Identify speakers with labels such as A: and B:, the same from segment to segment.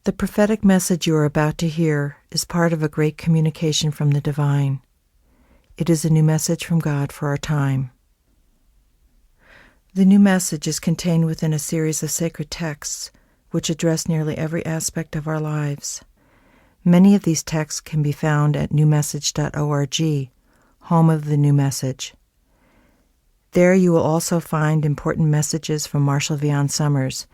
A: The prophetic message you are about to hear is part of a great communication from the divine. It is a new message from God for our time. The new message is contained within a series of sacred texts which address nearly every aspect of our lives. Many of these texts can be found at newmessage.org, home of the New Message. There you will also find important messages from Marshall Vian Summers,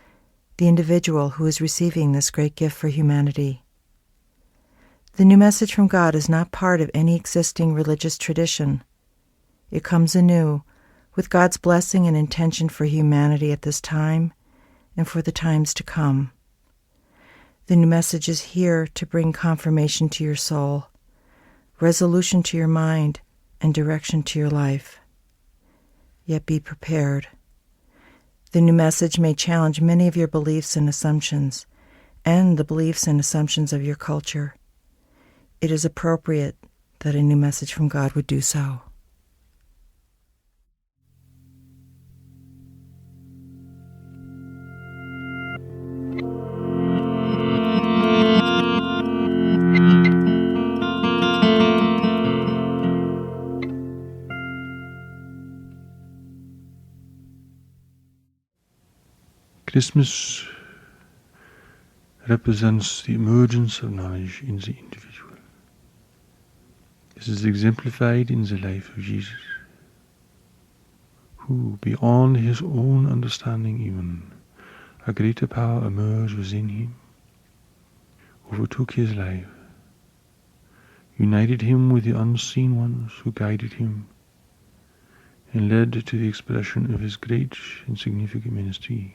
A: the individual who is receiving this great gift for humanity. The new message from God is not part of any existing religious tradition. It comes anew, with God's blessing and intention for humanity at this time and for the times to come. The new message is here to bring confirmation to your soul, resolution to your mind, and direction to your life. Yet be prepared. The new message may challenge many of your beliefs and assumptions, and the beliefs and assumptions of your culture. It is appropriate that a new message from God would do so.
B: Christmas represents the emergence of knowledge in the individual. This is exemplified in the life of Jesus, who, beyond his own understanding even, a greater power emerged within him, overtook his life, united him with the unseen ones who guided him, and led to the expression of his great and significant ministry.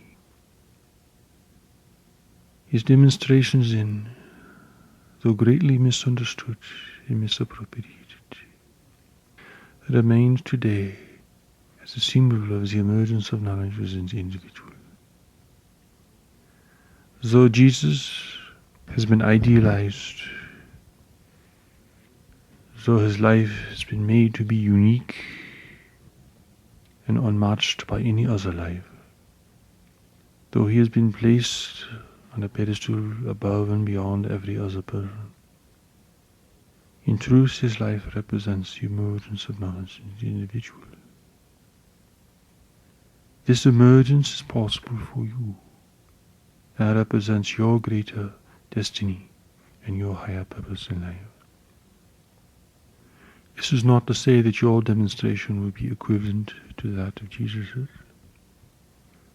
B: His demonstrations then, though greatly misunderstood and misappropriated, remain today as a symbol of the emergence of knowledge within the individual. Though Jesus has been idealized, though his life has been made to be unique and unmatched by any other life, though he has been placed on a pedestal above and beyond every other person, in truth his life represents the emergence of knowledge in the individual. This emergence is possible for you, and represents your greater destiny and your higher purpose in life. This is not to say that your demonstration will be equivalent to that of Jesus's,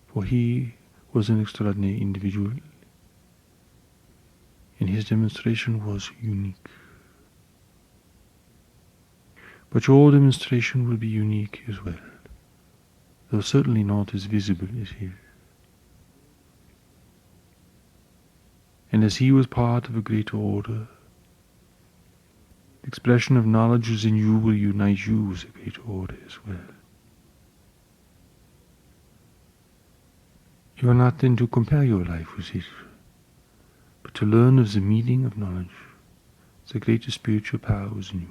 B: for he was an extraordinary individual, and his demonstration was unique. But your demonstration will be unique as well, though certainly not as visible as his. And as he was part of a greater order, the expression of knowledge within you will unite you with a greater order as well. You are not then to compare your life with his, but to learn of the meaning of knowledge, the greater spiritual power within you,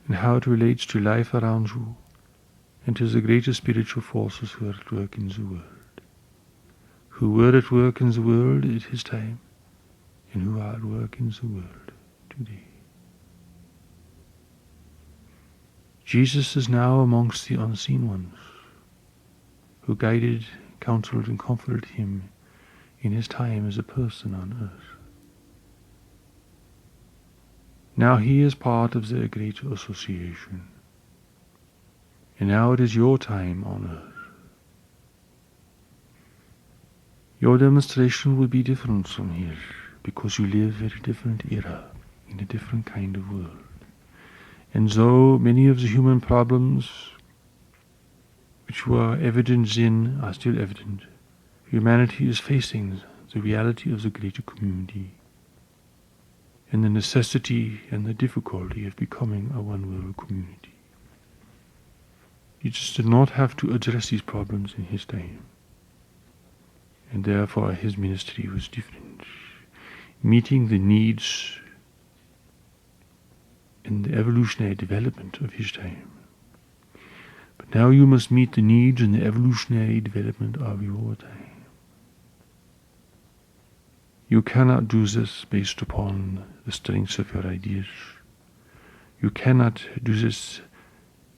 B: and how it relates to life around you and to the greater spiritual forces who are at work in the world, who were at work in the world at his time, and who are at work in the world today. Jesus is now amongst the unseen ones, who guided, counseled, and comforted him in his time as a person on earth. Now he is part of their greater association, and now it is your time on earth. Your demonstration will be different from his, because you live at a different era, in a different kind of world. And though many of the human problems which were evident then are still evident, humanity is facing the reality of the greater community and the necessity and the difficulty of becoming a one-world community. Jesus did not have to address these problems in his time, and therefore his ministry was different, meeting the needs and the evolutionary development of his time. But now you must meet the needs and the evolutionary development of your time. You cannot do this based upon the strength of your ideas. You cannot do this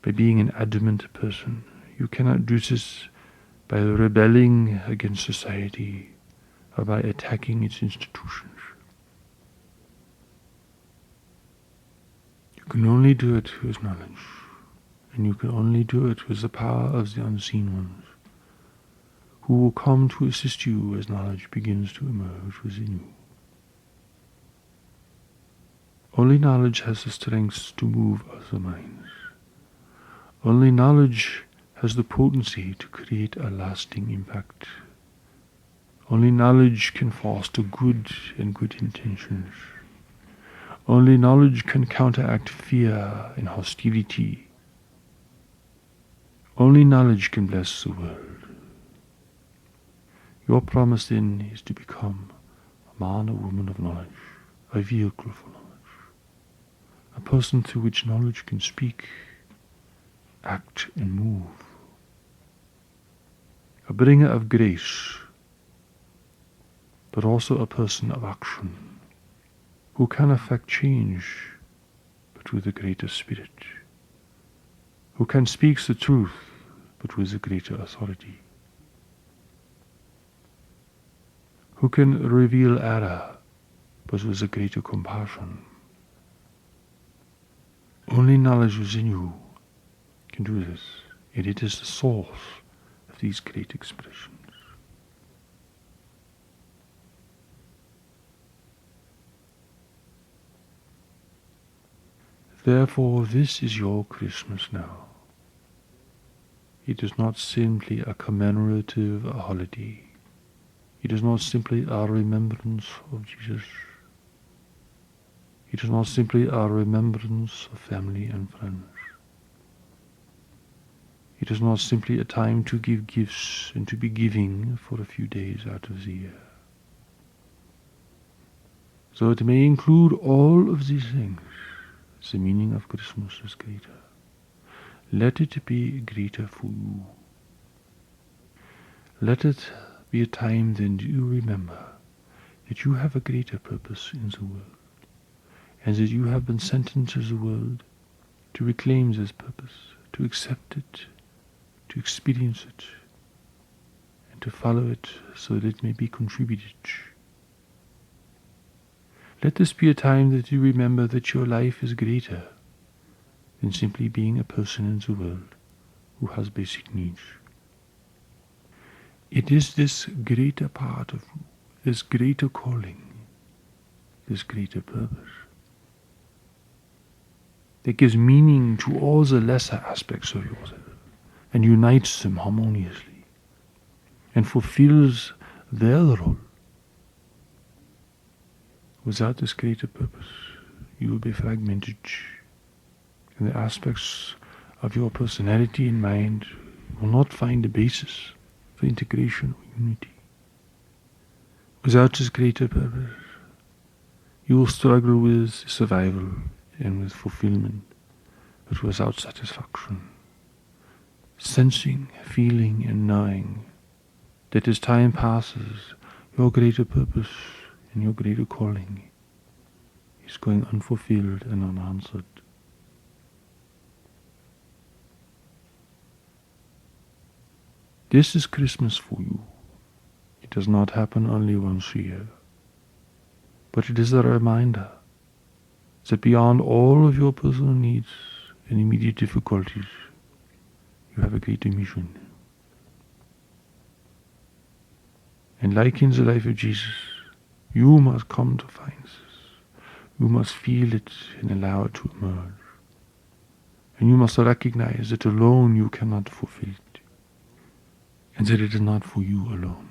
B: by being an adamant person. You cannot do this by rebelling against society or by attacking its institutions. You can only do it with knowledge, and you can only do it with the power of the unseen ones, who will come to assist you as knowledge begins to emerge within you. Only knowledge has the strength to move other minds. Only knowledge has the potency to create a lasting impact. Only knowledge can foster good and good intentions. Only knowledge can counteract fear and hostility. Only knowledge can bless the world. Your promise then is to become a man or woman of knowledge, a vehicle for knowledge, a person through which knowledge can speak, act and move, a bringer of grace, but also a person of action, who can affect change, but with a greater spirit, who can speak the truth, but with a greater authority, who can reveal error, but with a greater compassion. Only knowledge within you can do this, and it is the source of these great expressions. Therefore, this is your Christmas now. It is not simply a commemorative holiday. It is not simply a remembrance of Jesus. It is not simply a remembrance of family and friends. It is not simply a time to give gifts and to be giving for a few days out of the year. So it may include all of these things. The meaning of Christmas is greater. Let it be greater for you. Let it be a time then that you remember that you have a greater purpose in the world, and that you have been sent into the world to reclaim this purpose, to accept it, to experience it, and to follow it so that it may be contributed. Let this be a time that you remember that your life is greater than simply being a person in the world who has basic needs. It is this greater part of you, this greater calling, this greater purpose, that gives meaning to all the lesser aspects of yourself and unites them harmoniously and fulfills their role. Without this greater purpose, you will be fragmented, and the aspects of your personality and mind will not find a basis for integration or unity. Without this greater purpose, you will struggle with survival and with fulfillment, but without satisfaction, sensing, feeling, and knowing that as time passes, your greater purpose and your greater calling is going unfulfilled and unanswered. This is Christmas for you. It does not happen only once a year, but it is a reminder that beyond all of your personal needs and immediate difficulties, you have a greater mission. And like in the life of Jesus, you must come to find this. You must feel it and allow it to emerge. And you must recognize that alone you cannot fulfill it, and that it is not for you alone.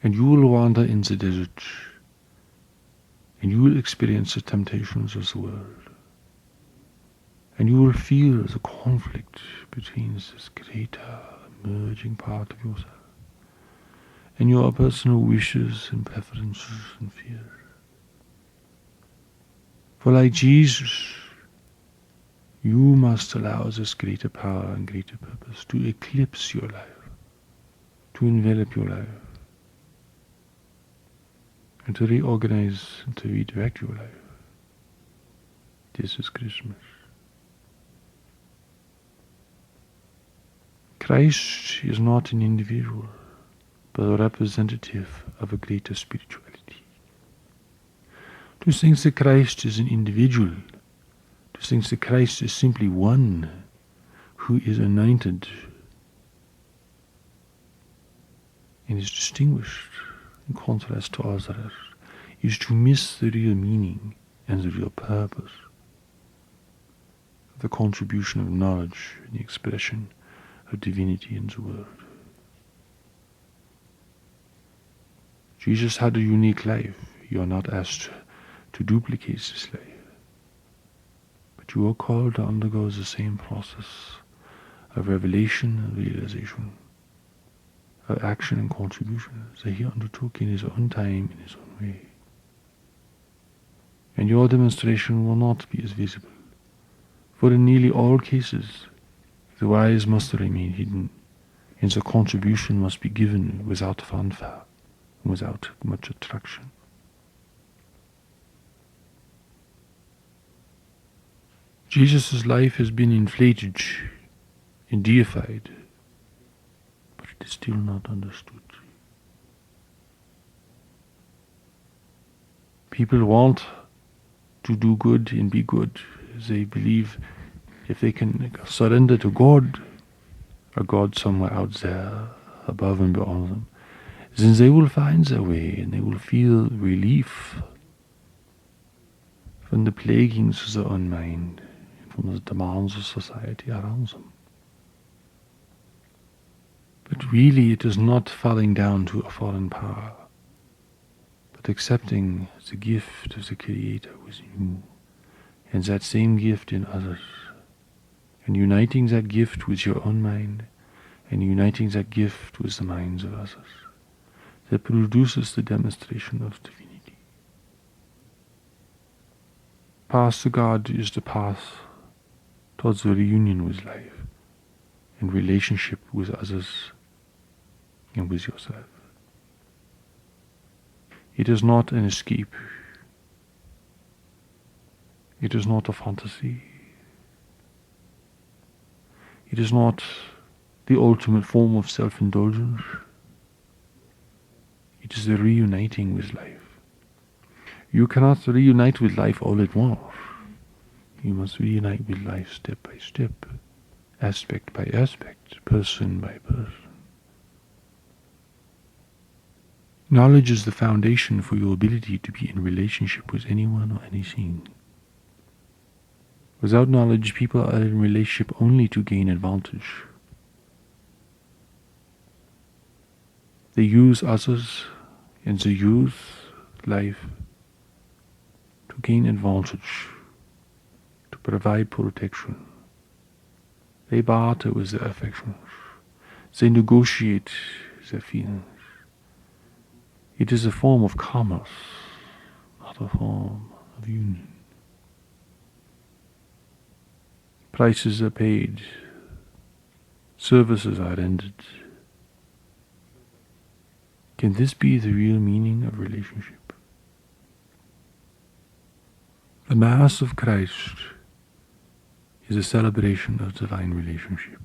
B: And you will wander in the desert, and you will experience the temptations of the world, and you will feel the conflict between this greater emerging part of yourself and your personal wishes and preferences and fears. For like Jesus, you must allow this greater power and greater purpose to eclipse your life, to envelop your life, and to reorganize and to redirect your life. This is Christmas. Christ is not an individual, but a representative of a greater spirituality. To think that Christ is an individual, to think that Christ is simply one who is anointed and is distinguished in contrast to others, is to miss the real meaning and the real purpose of the contribution of knowledge and the expression of divinity in the world. Jesus had a unique life. You are not asked to duplicate this life, but you are called to undergo the same process of revelation and realization, of action and contribution that he undertook in his own time, in his own way. And your demonstration will not be as visible, for in nearly all cases the wise must remain hidden, and the contribution must be given without fanfare, without much attraction. Jesus' life has been inflated and deified, but it is still not understood. People want to do good and be good. They believe if they can surrender to God, a God somewhere out there, above and beyond them, then they will find their way and they will feel relief from the plaguings of their own mind, from the demands of society around them. But really it is not falling down to a foreign power, but accepting the gift of the Creator within you, and that same gift in others, and uniting that gift with your own mind, and uniting that gift with the minds of others, that produces the demonstration of divinity. Path to God is the path towards the reunion with life, in relationship with others and with yourself. It is not an escape. It is not a fantasy. It is not the ultimate form of self-indulgence. It is the reuniting with life. You cannot reunite with life all at once. You must reunite with life step by step, aspect by aspect, person by person. Knowledge is the foundation for your ability to be in relationship with anyone or anything. Without knowledge, people are in relationship only to gain advantage. They use others and they use life to gain advantage, to provide protection. They barter with their affections. They negotiate their feelings. It is a form of commerce, not a form of union. Prices are paid, services are rendered. Can this be the real meaning of relationship? The Mass of Christ is a celebration of divine relationship.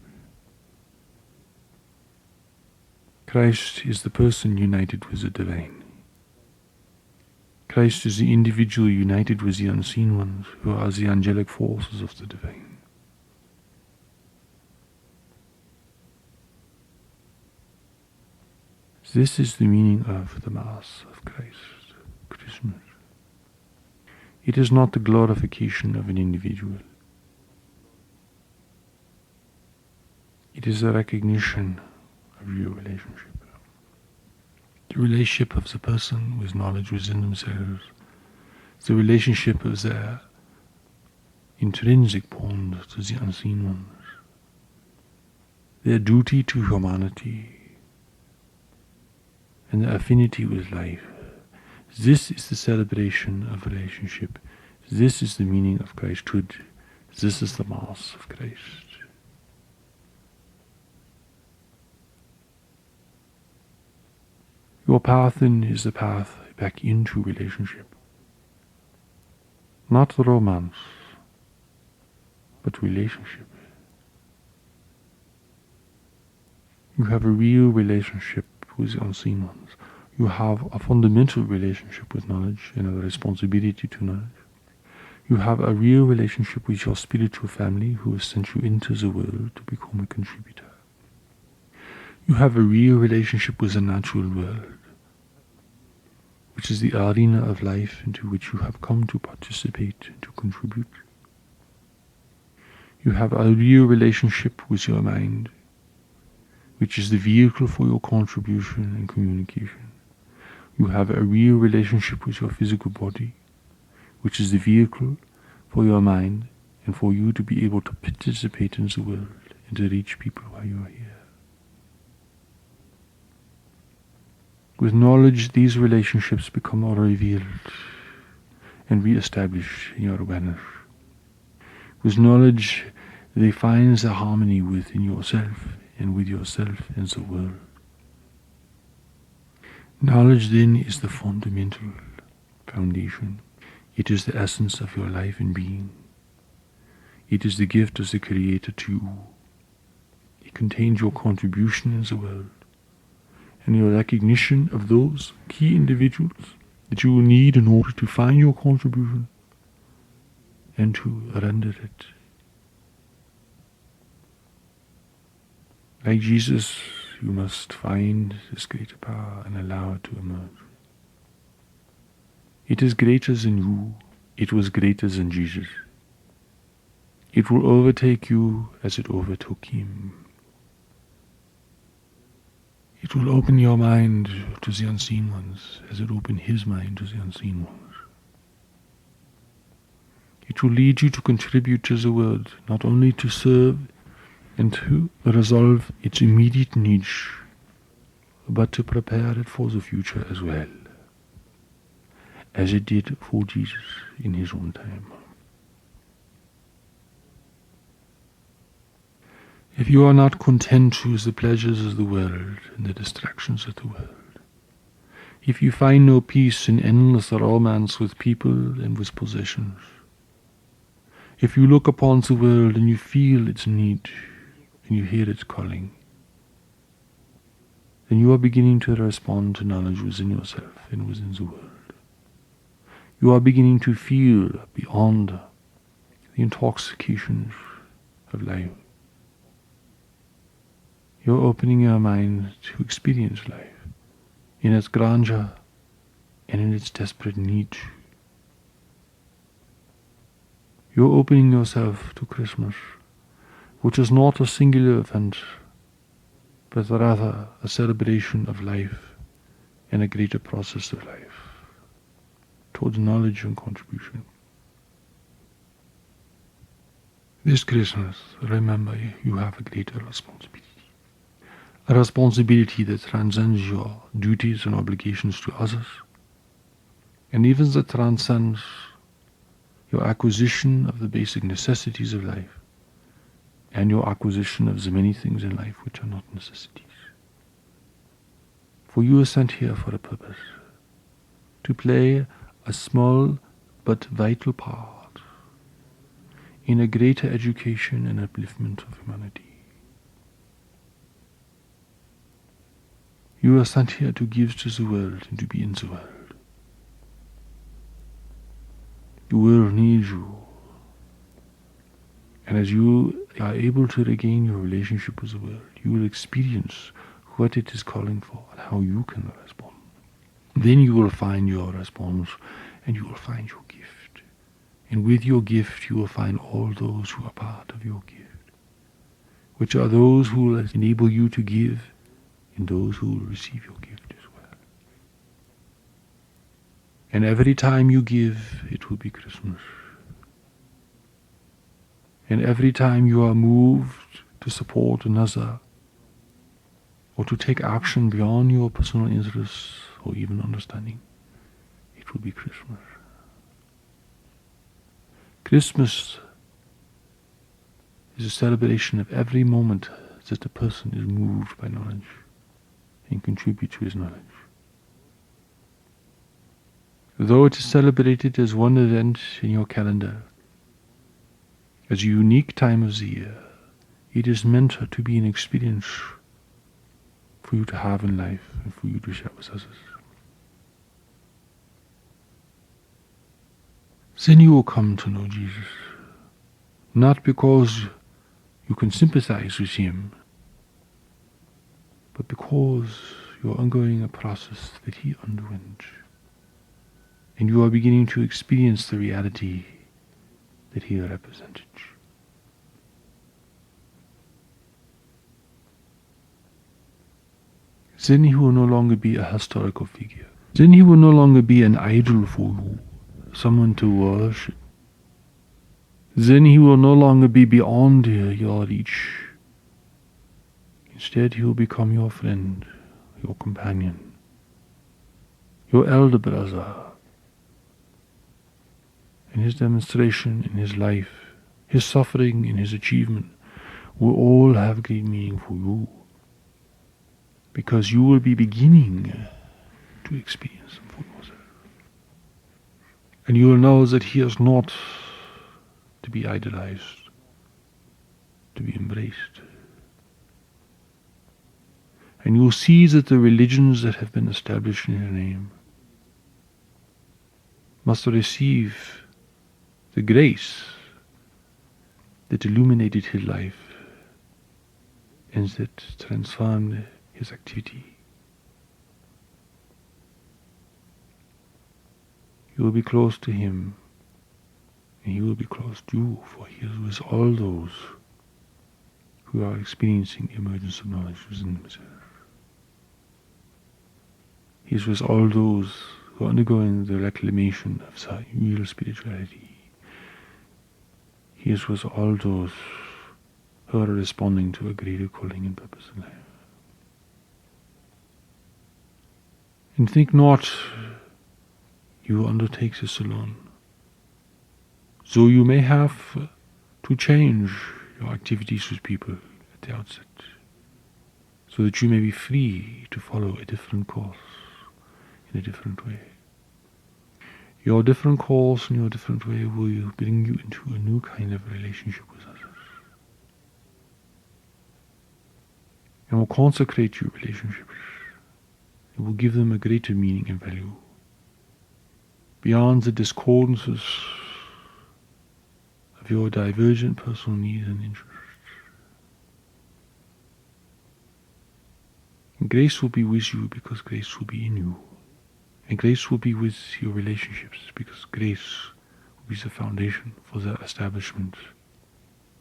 B: Christ is the person united with the divine. Christ is the individual united with the unseen ones, who are the angelic forces of the divine. This is the meaning of the Mass of Christ, Christmas. It is not the glorification of an individual. It is a recognition of your relationship. The relationship of the person with knowledge within themselves, the relationship of their intrinsic bond to the unseen ones, their duty to humanity, and the affinity with life. This is the celebration of relationship. This is the meaning of Christhood. This is the Mass of Christ. Your path then is the path back into relationship. Not romance, but relationship. You have a real relationship with the unseen ones. You have a fundamental relationship with knowledge and a responsibility to knowledge. You have a real relationship with your spiritual family who has sent you into the world to become a contributor. You have a real relationship with the natural world, which is the arena of life into which you have come to participate and to contribute. You have a real relationship with your mind, which is the vehicle for your contribution and communication. You have a real relationship with your physical body, which is the vehicle for your mind and for you to be able to participate in the world and to reach people while you are here. With knowledge, these relationships become revealed and re-established in your awareness. With knowledge, they find the harmony within yourself and with yourself and the world. Knowledge then is the fundamental foundation. It is the essence of your life and being. It is the gift of the Creator to you. It contains your contribution in the world and your recognition of those key individuals that you will need in order to find your contribution and to render it. Like Jesus, you must find this greater power and allow it to emerge. It is greater than you. It was greater than Jesus. It will overtake you as it overtook him. It will open your mind to the unseen ones as it opened his mind to the unseen ones. It will lead you to contribute to the world, not only to serve and to resolve its immediate needs, but to prepare it for the future as well, as it did for Jesus in his own time. If you are not content with the pleasures of the world and the distractions of the world, if you find no peace in endless romance with people and with possessions, if you look upon the world and you feel its need and you hear its calling, then you are beginning to respond to knowledge within yourself and within the world. You are beginning to feel beyond the intoxications of life. You're opening your mind to experience life in its grandeur and in its desperate need. You're opening yourself to Christmas, which is not a singular event, but rather a celebration of life and a greater process of life towards knowledge and contribution. This Christmas, remember, you have a greater responsibility. A responsibility that transcends your duties and obligations to others, and even that transcends your acquisition of the basic necessities of life and your acquisition of the many things in life which are not necessities. For you are sent here for a purpose, to play a small but vital part in a greater education and upliftment of humanity. You are sent here to give to the world and to be in the world. The world needs you. And as you are able to regain your relationship with the world, you will experience what it is calling for and how you can respond. Then you will find your response and you will find your gift. And with your gift you will find all those who are part of your gift, which are those who will enable you to give and those who will receive your gift as well. And every time you give, it will be Christmas. And every time you are moved to support another or to take action beyond your personal interests or even understanding, it will be Christmas. Christmas is a celebration of every moment that the person is moved by knowledge and contribute to his knowledge. Though it is celebrated as one event in your calendar, as a unique time of the year, it is meant to be an experience for you to have in life and for you to share with others. Then you will come to know Jesus, not because you can sympathize with him, but because you are undergoing a process that he underwent, and you are beginning to experience the reality that he represented. Then he will no longer be a historical figure. Then he will no longer be an idol for you, someone to worship. Then he will no longer be beyond your reach. Instead, he will become your friend, your companion, your elder brother. And his demonstration in his life, his suffering and his achievement will all have great meaning for you, because you will be beginning to experience them for yourself. And you will know that he is not to be idolized, to be embraced. And you will see that the religions that have been established in your name must receive the grace that illuminated his life and that transformed his activity. You will be close to him, and he will be close to you, for he is with all those who are experiencing the emergence of knowledge within themselves. He is with all those who are undergoing the reclamation of the real spirituality. He is with all those who are responding to a greater calling and purpose in life. And think not you will undertake this alone. So you may have to change your activities with people at the outset, so that you may be free to follow a different course in a different way. Your different course and your different way will bring you into a new kind of relationship with others, and will consecrate your relationships. It will give them a greater meaning and value, beyond the discordances of your divergent personal needs and interests. And grace will be with you because grace will be in you. And grace will be with your relationships because grace will be the foundation for their establishment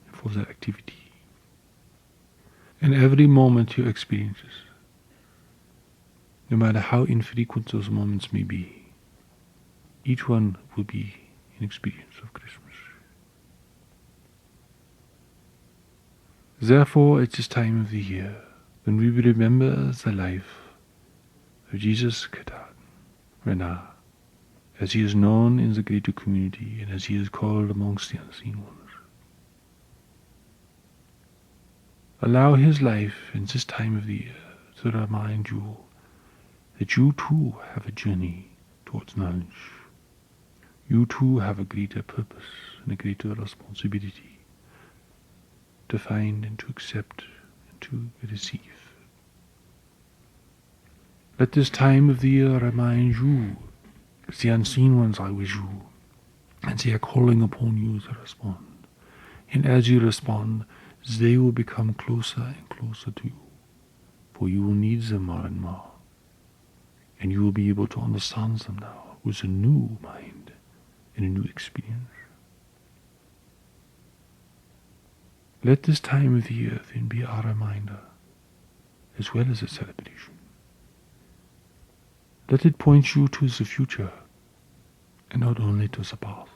B: and for their activity. And every moment you experience this, no matter how infrequent those moments may be, each one will be an experience of Christmas. Therefore, at this time of the year, when we remember the life of Jesus Katan, as he is known in the greater community and as he is called amongst the unseen ones, allow his life in this time of the year to remind you that you too have a journey towards knowledge. You too have a greater purpose and a greater responsibility to find and to accept and to receive. Let this time of the year remind you, as the unseen ones are with you, and they are calling upon you to respond. And as you respond, they will become closer and closer to you, for you will need them more and more. And you will be able to understand them now with a new mind and a new experience. Let this time of the year then be a reminder as well as a celebration. Let it point you to the future and not only to the past.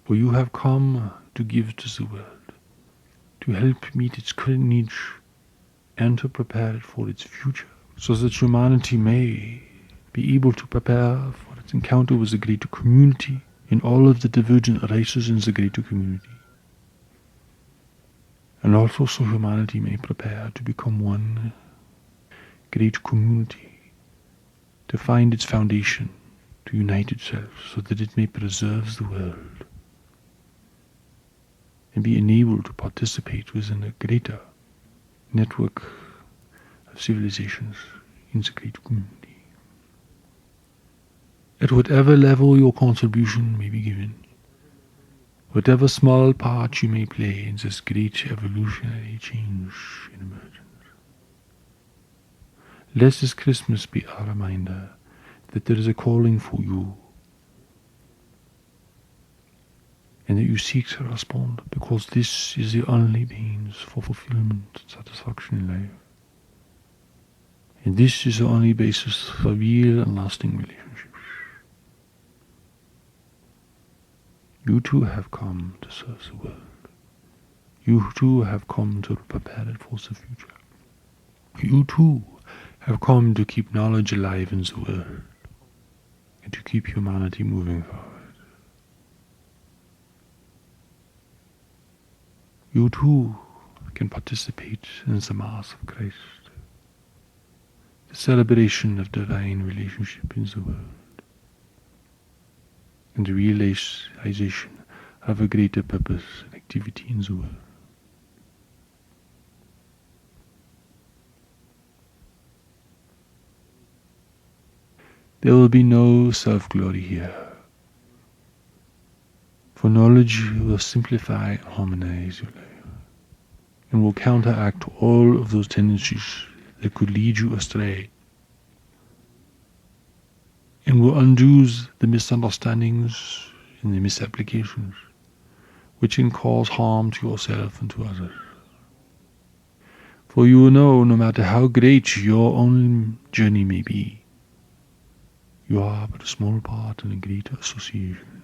B: For you have come to give to the world, to help meet its current needs and to prepare it for its future, so that humanity may be able to prepare for its encounter with the greater community in all of the divergent races in the greater community. And also so humanity may prepare to become one great community, to find its foundation to unite itself so that it may preserve the world and be enabled to participate within a greater network of civilizations in the great community. At whatever level your contribution may be given, whatever small part you may play in this great evolutionary change and emergence, let this Christmas be a reminder that there is a calling for you and that you seek to respond, because this is the only means for fulfillment and satisfaction in life. And this is the only basis for real and lasting relationships. You too have come to serve the world. You too have come to prepare it for the future. You too have come to keep knowledge alive in the world and to keep humanity moving forward. You too can participate in the Mass of Christ, the celebration of divine relationship in the world, and the realization of a greater purpose and activity in the world. There will be no self-glory here, for knowledge will simplify and harmonize your life, and will counteract all of those tendencies that could lead you astray, and will undo the misunderstandings and the misapplications which can cause harm to yourself and to others. For you will know, no matter how great your own journey may be, you are but a small part in a greater association.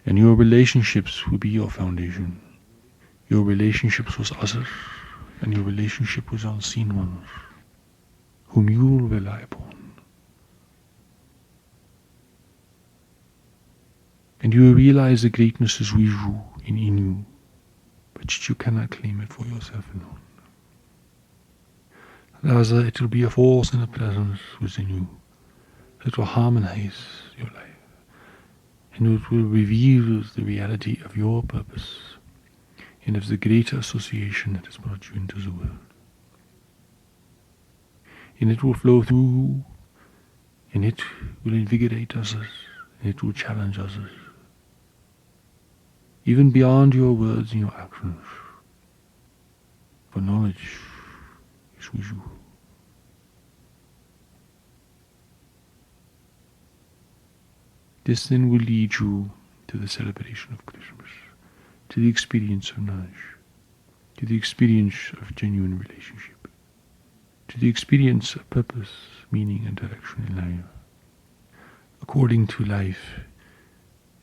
B: And your relationships will be your foundation. Your relationships with others and your relationship with unseen ones, whom you will rely upon. And you will realize the greatness is with you and in you, but you cannot claim it for yourself alone. Rather, it will be a force and a presence within you that will harmonize your life, and it will reveal the reality of your purpose and of the greater association that has brought you into the world. And it will flow through, and it will invigorate others, and it will challenge others, even beyond your words and your actions, for knowledge is with you. This then will lead you to the celebration of Christmas, to the experience of knowledge, to the experience of genuine relationship, to the experience of purpose, meaning, and direction in life, according to life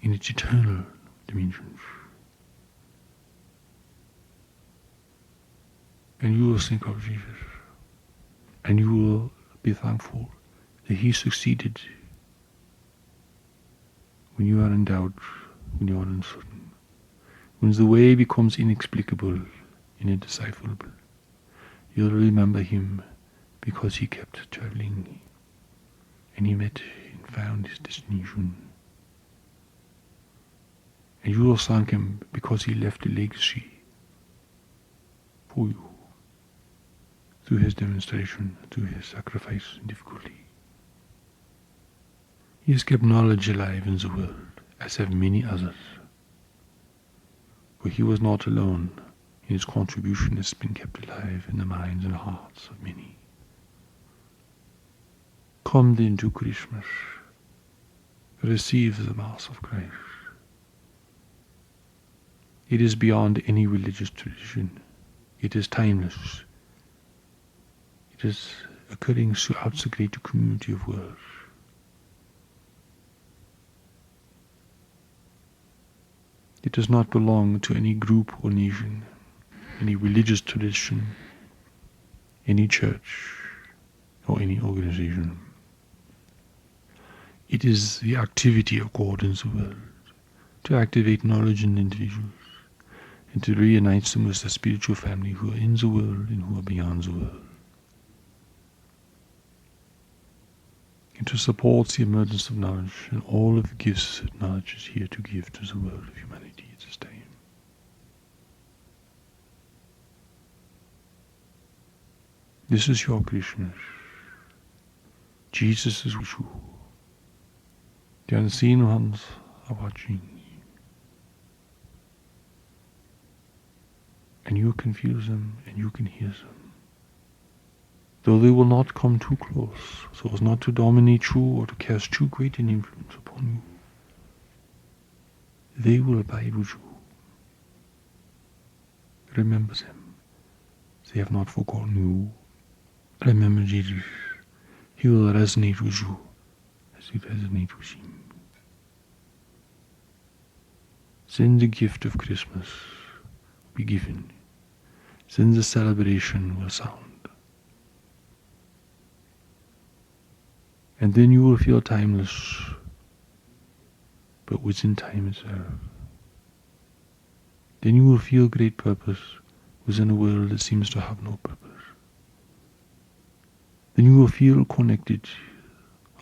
B: in its eternal dimensions. And you will think of Jesus, and you will be thankful that he succeeded when you are in doubt, when you are uncertain, when the way becomes inexplicable and indecipherable. You'll remember him because he kept traveling, and he met and found his destination. And you will thank him because he left a legacy for you, through his demonstration, through his sacrifice and difficulty. He has kept knowledge alive in the world, as have many others. For he was not alone, and his contribution has been kept alive in the minds and hearts of many. Come then to Christmas, receive the Mass of Christ. It is beyond any religious tradition. It is timeless. It is occurring throughout the greater community of worlds. It does not belong to any group or nation, any religious tradition, any church, or any organization. It is the activity of God in the world, to activate knowledge in individuals, and to reunite them with the spiritual family who are in the world and who are beyond the world. And and to support the emergence of knowledge and all of the gifts that knowledge is here to give to the world of humanity at this time. This is your Krishna. Jesus is with you. The unseen ones are watching. And you can feel them and you can hear them. Though they will not come too close, so as not to dominate you or to cast too great an influence upon you, they will abide with you. Remember them. They have not forgotten you. Remember Jesus. He will resonate with you as you resonate with him. Then the gift of Christmas will be given. Then the celebration will sound. And then you will feel timeless, but within time itself. Then you will feel great purpose within a world that seems to have no purpose. Then you will feel connected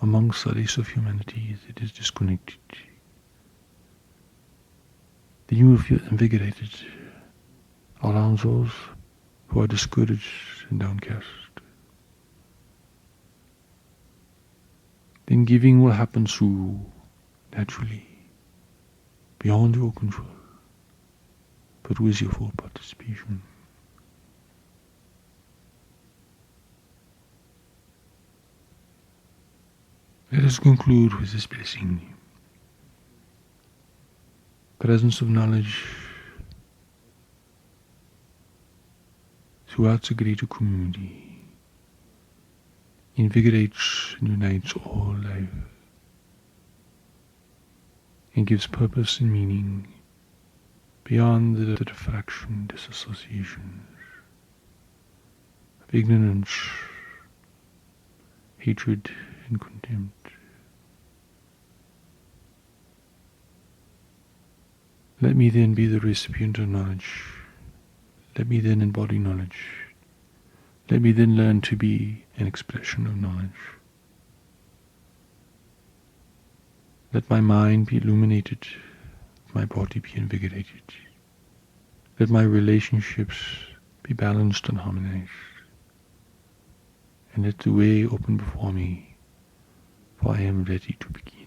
B: amongst a race of humanity that is disconnected. Then you will feel invigorated around those who are discouraged and downcast. Then giving will happen through naturally, beyond your control, but with your full participation. Let us conclude with this blessing. Presence of knowledge throughout the greater community invigorates and unites all life and gives purpose and meaning beyond the diffraction, disassociations of ignorance, hatred, and contempt. Let me then be the recipient of knowledge. Let me then embody knowledge. Let me then learn to be an expression of knowledge. Let my mind be illuminated, my body be invigorated. Let my relationships be balanced and harmonized. And let the way open before me, for I am ready to begin.